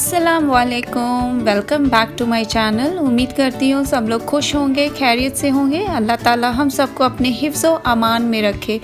अस्सलामुअलैकुम, welcome back to my channel. उम्मीद करती हूँ सब लोग खुश होंगे, खैरियत से होंगे। अल्लाह ताला हम सबको अपने हिफ्ज़ व अमान में रखे।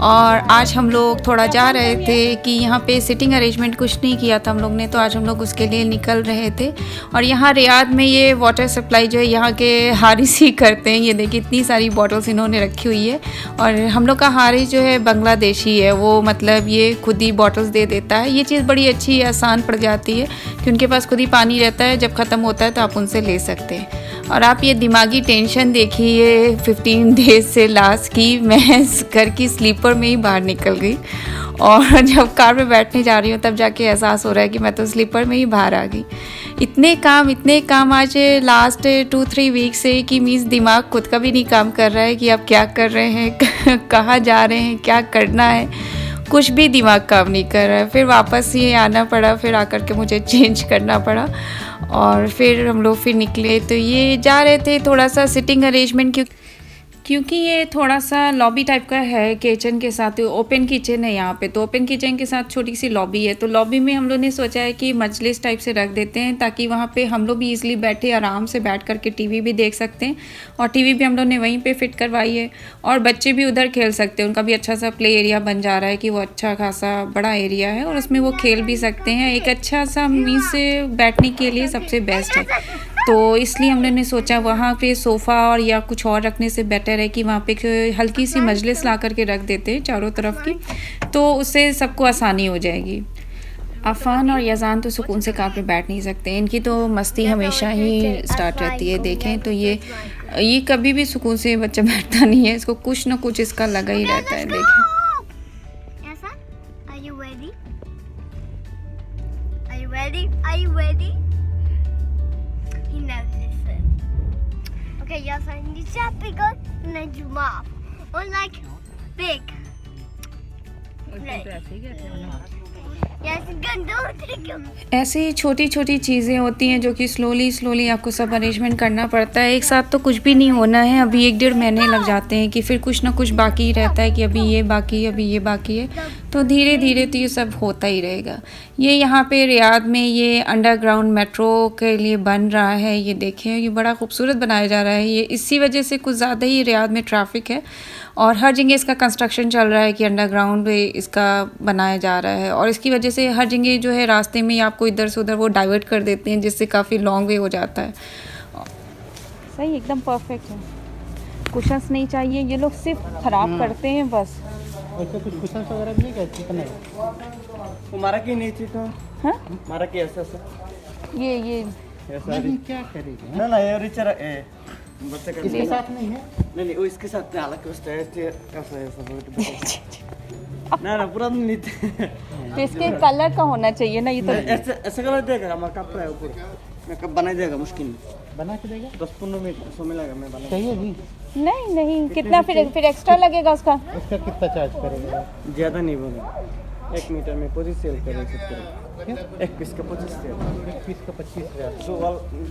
और आज हम लोग थोड़ा जा रहे थे कि यहाँ पे सिटिंग अरेंजमेंट कुछ नहीं किया था हम लोग ने, तो आज हम लोग उसके लिए निकल रहे थे। और यहाँ रियाद में ये वाटर सप्लाई जो है यहाँ के हारिस ही करते हैं। ये देखिए इतनी सारी बॉटल्स इन्होंने रखी हुई है। और हम लोग का हारिस जो है बांग्लादेशी है, वो मतलब ये खुद ही बॉटल्स दे देता है। ये चीज़ बड़ी अच्छी आसान पड़ जाती है कि उनके पास खुद ही पानी रहता है, जब ख़त्म होता है तो आप उनसे ले सकते हैं। और आप ये दिमागी टेंशन देखिए 15 डेज से लास्ट की, मैं घर की स्लीपर में ही बाहर निकल गई। और जब कार में बैठने जा रही हूँ तब जाके एहसास हो रहा है कि मैं तो स्लीपर में ही बाहर आ गई। इतने काम आज लास्ट 2-3 वीक से कि मीन्स दिमाग खुद का भी नहीं काम कर रहा है कि आप क्या कर रहे हैं कहाँ जा रहे हैं, क्या करना है, कुछ भी दिमाग काम नहीं कर रहा है। फिर वापस ये आना पड़ा, फिर आकर के मुझे चेंज करना पड़ा और फिर हम लोग फिर निकले। तो ये जा रहे थे थोड़ा सा सिटिंग अरेंजमेंट, क्योंकि ये थोड़ा सा लॉबी टाइप का है किचन के साथ, ओपन किचन है यहाँ पे। तो ओपन किचन के साथ छोटी सी लॉबी है, तो लॉबी में हम लोग ने सोचा है कि मजलिस टाइप से रख देते हैं ताकि वहाँ पे हम लोग भी इजीली बैठे आराम से बैठ करके टीवी भी देख सकते हैं। और टीवी भी हम लोग ने वहीं पे फिट करवाई है और बच्चे भी उधर खेल सकते हैं। उनका भी अच्छा सा प्ले एरिया बन जा रहा है कि वो अच्छा खासा बड़ा एरिया है और उसमें वो खेल भी सकते हैं। एक अच्छा सा मीन्स बैठने के लिए सबसे बेस्ट है। तो इसलिए हम लोगों ने सोचा वहाँ पे सोफ़ा और या कुछ और रखने से बेटर है कि वहाँ पे हल्की सी मजलिस ला करके रख देते हैं चारों तरफ की, तो उससे सबको आसानी हो जाएगी। अफ़ान और यज़ान तो सुकून से कार पे बैठ नहीं सकते, इनकी तो मस्ती हमेशा ही स्टार्ट रहती है। देखें तो ये कभी भी सुकून से बच्चा बैठता नहीं है, इसको कुछ ना कुछ इसका लगा ही रहता है। देखें Okay, yes, I need to bigger and then zoom off. Or like big. Yes, ऐसे ही छोटी छोटी चीज़ें होती हैं जो कि स्लोली आपको सब अरेंजमेंट करना पड़ता है। एक साथ तो कुछ भी नहीं होना है। अभी 1-1.5 महीने लग जाते हैं कि फिर कुछ ना कुछ बाकी रहता है कि अभी ये बाकी है, अभी ये बाकी है। तो धीरे धीरे तो ये सब होता ही रहेगा। ये यहाँ पे रियाद में ये अंडरग्राउंड मेट्रो के लिए बन रहा है। ये देखें, ये बड़ा खूबसूरत बनाया जा रहा है। ये इसी वजह से कुछ ज़्यादा ही रियाद में ट्रैफिक है और हर जगह इसका कंस्ट्रक्शन चल रहा है कि अंडरग्राउंड इसका बनाया जा रहा है। और इसकी वजह से हर जगह जो है रास्ते में आपको इधर से उधर वो डाइवर्ट कर देते हैं, जिससे काफ़ी लॉन्ग वे हो जाता है। सही, एकदम परफेक्ट है। कुशन्स नहीं चाहिए, ये लोग सिर्फ ख़राब करते हैं बस। ऐसे कुछ कुशन्स वगैरह भी नहीं कहते कितना हमारा की नीचे तो हाँ हमारा की ऐसा ये नहीं क्या करेगा ना ये रिचर बच्चे का इसके साथ नहीं है। नहीं वो इसके साथ अलग उस ऐसा ना पूरा नीचे। तो इसके कलर का होना चाहिए ना, ये तो ऐसा कलर देगा हमारा कपड़ा है ऊपर मैं कब बना देगा, मुश्किल बना के देगा 10-15 मिनट समय लगेगा मैं बना चाहिए जी। नहीं कितना फिर एक्स्ट्रा लगेगा उसका कितना चार्ज करेगा? ज़्यादा नहीं बोला, 1 मीटर में 25 सेल करें। एक पीस का 25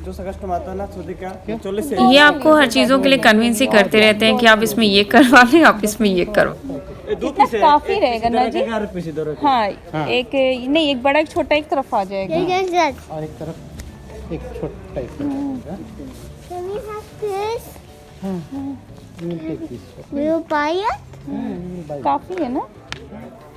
जो सा कस्टमर आता है ना सूदी का 40 से। ये आपको हर चीज़ों के लिए कन्विंस ही करते रहते हैं कि आप इसमें ये करवा लें, आप इसमें ये करवा। कितना काफ़ी रहेगा ना जी। हाँ एक नहीं, एक बड़ा एक छोटा एक तरफ आ जाएगा और एक तरफ एक छोटा टाइप काफ़ी है ना।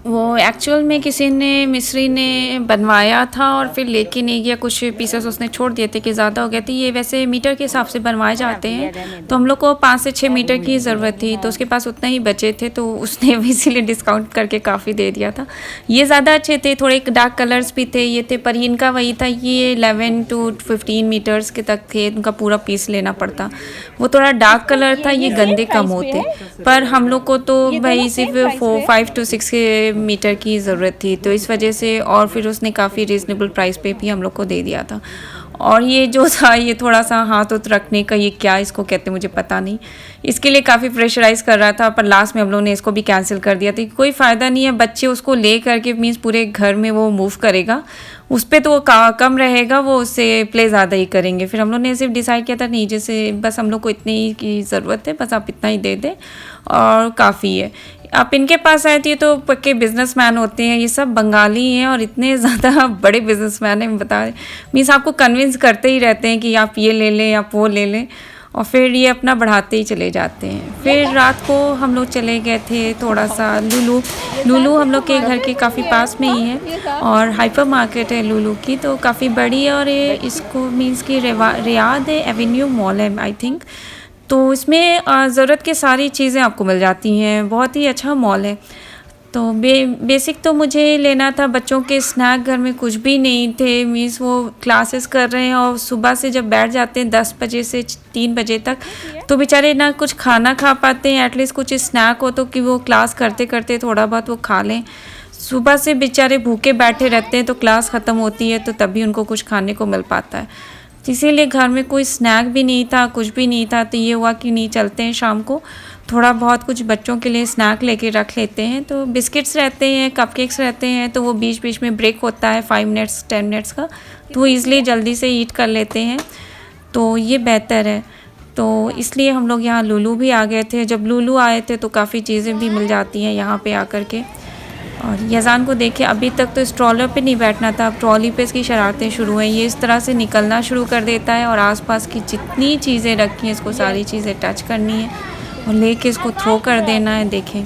वो एक्चुअल में किसी ने मिस्री ने बनवाया था और फिर लेके नहीं गया, कुछ पीसेस उसने छोड़ दिए थे कि ज़्यादा हो गए थे। ये वैसे मीटर के हिसाब से बनवाए जाते हैं, तो हम लोग को 5 से 6 मीटर की ज़रूरत थी, तो उसके पास उतना ही बचे थे, तो उसने इसीलिए डिस्काउंट करके काफ़ी दे दिया था। ये ज़्यादा अच्छे थे, थोड़े डार्क कलर्स भी थे ये थे, पर इनका वही था, ये 11 to 15 मीटर्स के तक थे, उनका पूरा पीस लेना पड़ता। वो थोड़ा डार्क कलर था, ये गंदे कम होते, पर हम लोग को तो भाई सिर्फ 5 to 6 मीटर की ज़रूरत थी, तो इस वजह से और फिर उसने काफ़ी रीज़नेबल प्राइस पे भी हम लोग को दे दिया था। और ये जो था ये थोड़ा सा हाथ उत रखने का, ये क्या इसको कहते मुझे पता नहीं, इसके लिए काफ़ी प्रेशराइज़ कर रहा था, पर लास्ट में हम लोगों ने इसको भी कैंसिल कर दिया था। कोई फ़ायदा नहीं है, बच्चे उसको ले करके मीन्स पूरे घर में वो मूव करेगा, उस पर तो वो कम रहेगा, वो उससे प्ले ज़्यादा ही करेंगे। फिर हम लोग ने सिर्फ डिसाइड किया था नहीं, जैसे बस हम लोग को इतनी की ज़रूरत है, बस आप इतना ही दे दें और काफ़ी है। आप इनके पास आए थे तो पक्के बिजनेसमैन होते हैं, ये सब बंगाली हैं और इतने ज़्यादा बड़े बिजनेसमैन हैं, बता मीन्स आपको कन्विंस करते ही रहते हैं कि आप ये ले लें, आप वो ले लें, और फिर ये अपना बढ़ाते ही चले जाते हैं। फिर रात को हम लोग चले गए थे थोड़ा सा लुलू हम लोग के घर के काफ़ी पास में ही है और हाइपर मार्केट है लुलू की, तो काफ़ी बड़ी है और ये इसको मीन्स कि रियाद एवेन्यू मॉल है आई थिंक। तो इसमें ज़रूरत की सारी चीज़ें आपको मिल जाती हैं, बहुत ही अच्छा मॉल है। तो बेसिक तो मुझे लेना था, बच्चों के स्नैक घर में कुछ भी नहीं थे, मीन्स वो क्लासेस कर रहे हैं और सुबह से जब बैठ जाते हैं 10 बजे से 3 बजे तक, तो बेचारे ना कुछ खाना खा पाते हैं, एटलीस्ट कुछ स्नैक हो तो कि वो क्लास करते करते थोड़ा बहुत वो खा लें। सुबह से बेचारे भूखे बैठे रहते हैं, तो क्लास ख़त्म होती है तो तभी उनको कुछ खाने को मिल पाता है। इसीलिए घर में कोई स्नैक भी नहीं था, कुछ भी नहीं था, तो ये हुआ कि नहीं चलते हैं शाम को थोड़ा बहुत कुछ बच्चों के लिए स्नैक लेके रख लेते हैं। तो बिस्किट्स रहते हैं, कपकेक्स रहते हैं, तो वो बीच बीच में ब्रेक होता है 5 मिनट्स 10 मिनट्स का, तो वो ईज़िली जल्दी से ईट कर लेते हैं, तो ये बेहतर है। तो इसलिए हम लोग यहाँ लुलू भी आ गए थे। जब लुलू आए थे तो काफ़ी चीज़ें भी मिल जाती हैं यहाँ पे आकर के। और यज़ान को देखिए, अभी तक तो स्ट्रॉलर पे नहीं बैठना था, अब ट्रॉली पे इसकी शरारतें शुरू हैं। ये इस तरह से निकलना शुरू कर देता है और आसपास की जितनी चीज़ें रखी हैं इसको सारी चीज़ें टच करनी है और लेके इसको थ्रो कर देना है। देखें,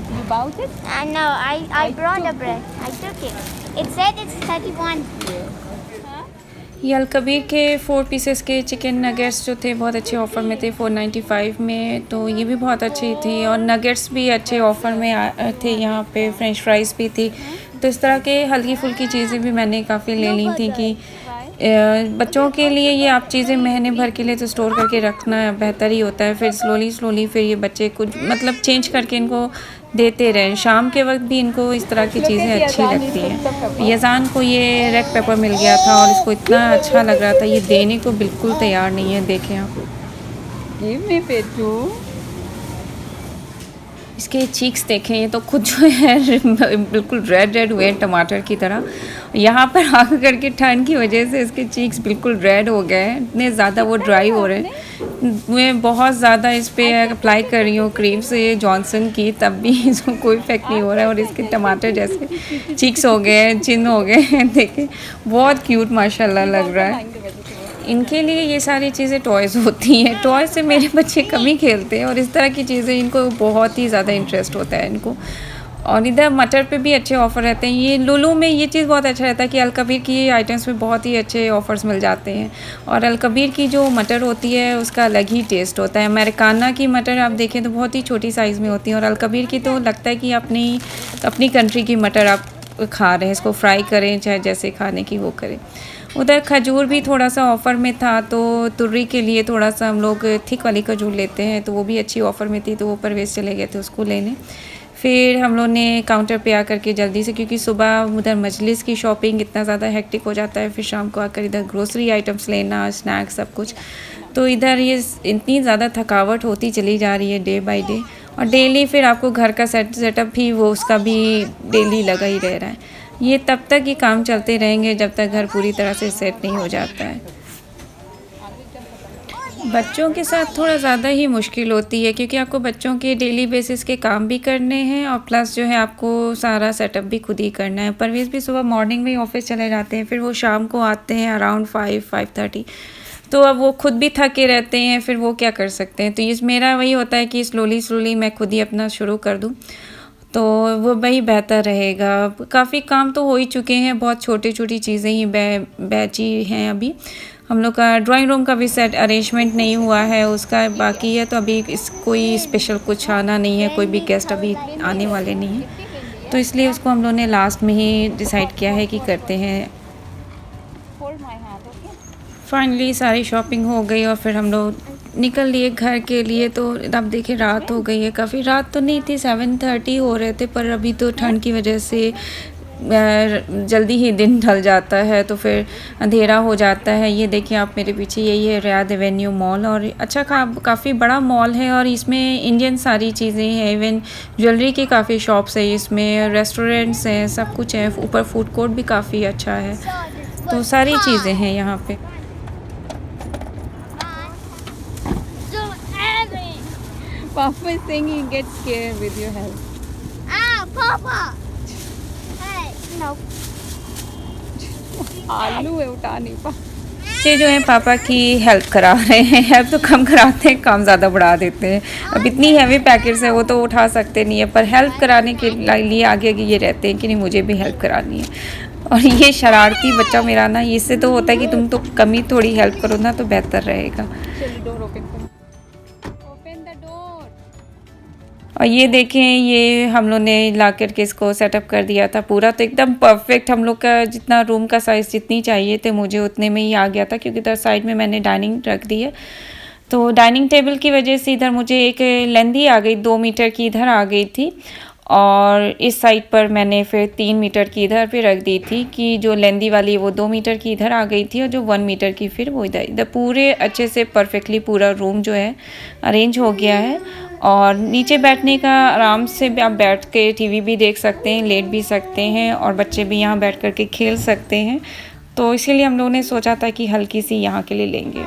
No, I brought the bread. I took it. It said it's 31. ये अलकबीर के 4 पीसेस के चिकन नगेट्स जो थे बहुत अच्छे ऑफ़र में थे 495 में, तो ये भी बहुत अच्छी थी और नगेट्स भी अच्छे ऑफ़र में थे यहाँ पे, फ्रेंच फ्राइज़ भी थी। तो इस तरह के हल्की फुल्की चीज़ें भी मैंने काफ़ी ले ली थी कि बच्चों के लिए ये आप चीज़ें महीने भर के लिए तो स्टोर करके रखना बेहतर ही होता है, फिर स्लोली फिर ये बच्चे कुछ मतलब चेंज करके इनको देते रहें। शाम के वक्त भी इनको इस तरह की चीज़ें अच्छी लगती हैं। यज़ान को ये रेड पेपर मिल गया था और इसको इतना अच्छा लग रहा था, ये देने को बिल्कुल तैयार नहीं है। देखें आप, इसके चीक्स देखें, ये तो खुद जो है बिल्कुल रेड हुए हैं टमाटर की तरह। यहाँ पर आकर के ठंड की वजह से इसके चीक्स बिल्कुल रेड हो गए हैं, इतने ज़्यादा वो ड्राई हो रहे हैं। मैं बहुत ज़्यादा इस पर अप्लाई कर रही हूँ क्रीम से जॉनसन की, तब भी इसको कोई इफेक्ट नहीं हो रहा है और इसके टमाटर जैसे चीक्स हो गए हैं, चिन हो गए हैं। देखें, बहुत क्यूट माशाल्लाह लग रहा है। इनके लिए ये सारी चीज़ें टॉयज़ होती हैं, टॉयज़ से मेरे बच्चे कम ही खेलते हैं और इस तरह की चीज़ें इनको बहुत ही ज़्यादा इंटरेस्ट होता है इनको। और इधर मटर पे भी अच्छे ऑफ़र रहते हैं। ये लुलू में ये चीज़ बहुत अच्छा रहता है कि अलकबीर की आइटम्स में बहुत ही अच्छे ऑफ़र्स मिल जाते हैं और अलकबीर की जो मटर होती है उसका अलग ही टेस्ट होता है। अमेरिकाना की मटर आप देखें तो बहुत ही छोटी साइज़ में होती है और अलकबीर की तो लगता है कि अपनी कंट्री की मटर आप खा रहे हैं, इसको फ्राई करें चाहे जैसे खाने की वो करें। उधर खजूर भी थोड़ा सा ऑफ़र में था, तो तुर्री के लिए थोड़ा सा हम लोग थिक वाली खजूर लेते हैं, तो वो भी अच्छी ऑफ़र में थी, तो वो परवेज़ चले गए थे उसको लेने। फिर हम लोग ने काउंटर पे आकर के जल्दी से, क्योंकि सुबह उधर मजलिस की शॉपिंग इतना ज़्यादा हेक्टिक हो जाता है, फिर शाम को आकर इधर ग्रोसरी आइटम्स लेना, स्नैक्स सब कुछ, तो इधर ये इतनी ज़्यादा थकावट होती चली जा रही है डे बाय डे। और डेली फिर आपको घर का सेटअप भी वो उसका भी डेली लगा ही रह रहा है। ये तब तक ये काम चलते रहेंगे जब तक घर पूरी तरह से सेट नहीं हो जाता है। बच्चों के साथ थोड़ा ज़्यादा ही मुश्किल होती है क्योंकि आपको बच्चों के डेली बेसिस के काम भी करने हैं और प्लस जो है आपको सारा सेटअप भी खुद ही करना है। परवेज़ भी सुबह मॉर्निंग में ही ऑफिस चले जाते हैं, फिर वो शाम को आते हैं अराउंड 5-5:30, तो अब वो खुद भी थके रहते हैं, फिर वो क्या कर सकते हैं। तो इस मेरा वही होता है कि स्लोली मैं खुद ही अपना शुरू कर दूँ, तो वो वही बेहतर रहेगा। काफ़ी काम तो हो ही चुके हैं, बहुत छोटी चीज़ें ही बैची हैं। अभी हम लोग का ड्राइंग रूम का भी सेट अरेंजमेंट नहीं हुआ है, उसका बाकी है, तो अभी कोई स्पेशल कुछ आना नहीं है, कोई भी गेस्ट अभी आने वाले नहीं हैं, तो इसलिए उसको हम लोगों ने लास्ट में ही डिसाइड किया है कि करते हैं। फाइनली सारी शॉपिंग हो गई और फिर हम लोग निकल लिए घर के लिए। तो अब देखिए रात हो गई है, काफ़ी रात तो नहीं थी, 7:30 हो रहे थे, पर अभी तो ठंड की वजह से जल्दी ही दिन ढल जाता है, तो फिर अंधेरा हो जाता है। ये देखिए आप मेरे पीछे, यही है रियाद एवेन्यू मॉल और अच्छा काफ़ी बड़ा मॉल है और इसमें इंडियन सारी चीज़ें हैं, इवन ज्वेलरी की काफ़ी शॉप्स है, इसमें रेस्टोरेंट्स हैं, सब कुछ है, ऊपर फूड कोर्ट भी काफ़ी अच्छा है, तो सारी चीज़ें हैं यहाँ पे। Papa is saying he gets scared with your help. Papa. Hey, no. आलू है, उठा नहीं पा। बच्चे जो हैं पापा की हेल्प करा रहे हैं। हेल्प तो कम कराते हैं, काम ज़्यादा बढ़ा देते हैं। अब इतनी हैवी पैकेट्स है वो तो उठा सकते नहीं है, पर हेल्प कराने के लिए आगे ये रहते हैं कि नहीं मुझे भी हेल्प करानी है। और ये शरारती बच्चा मेरा ना, इससे तो होता है कि तुम तो कमी थोड़ी हेल्प करो ना तो बेहतर रहेगा। Door open the door. और ये देखें, ये हम लोग ने ला करके इसको सेटअप कर दिया था पूरा, तो एकदम परफेक्ट हम लोग का जितना रूम का साइज़ जितनी चाहिए थे मुझे उतने में ही आ गया था, क्योंकि इधर साइड में मैंने डाइनिंग रख दी है। तो डाइनिंग टेबल की वजह से इधर मुझे एक लेंदी आ गई, 2 मीटर की इधर आ गई थी, और इस साइड पर मैंने फिर 3 मीटर की इधर पे रख दी थी, कि जो लेंदी वाली है वो 2 मीटर की इधर आ गई थी, और जो 1 मीटर की फिर वो इधर पूरे अच्छे से परफेक्टली पूरा रूम जो है अरेंज हो गया है। और नीचे बैठने का आराम से आप बैठ के टीवी भी देख सकते हैं, लेट भी सकते हैं, और बच्चे भी यहाँ बैठ कर के खेल सकते हैं। तो इसीलिए हम लोगों ने सोचा था कि हल्की सी यहाँ के लिए लेंगे।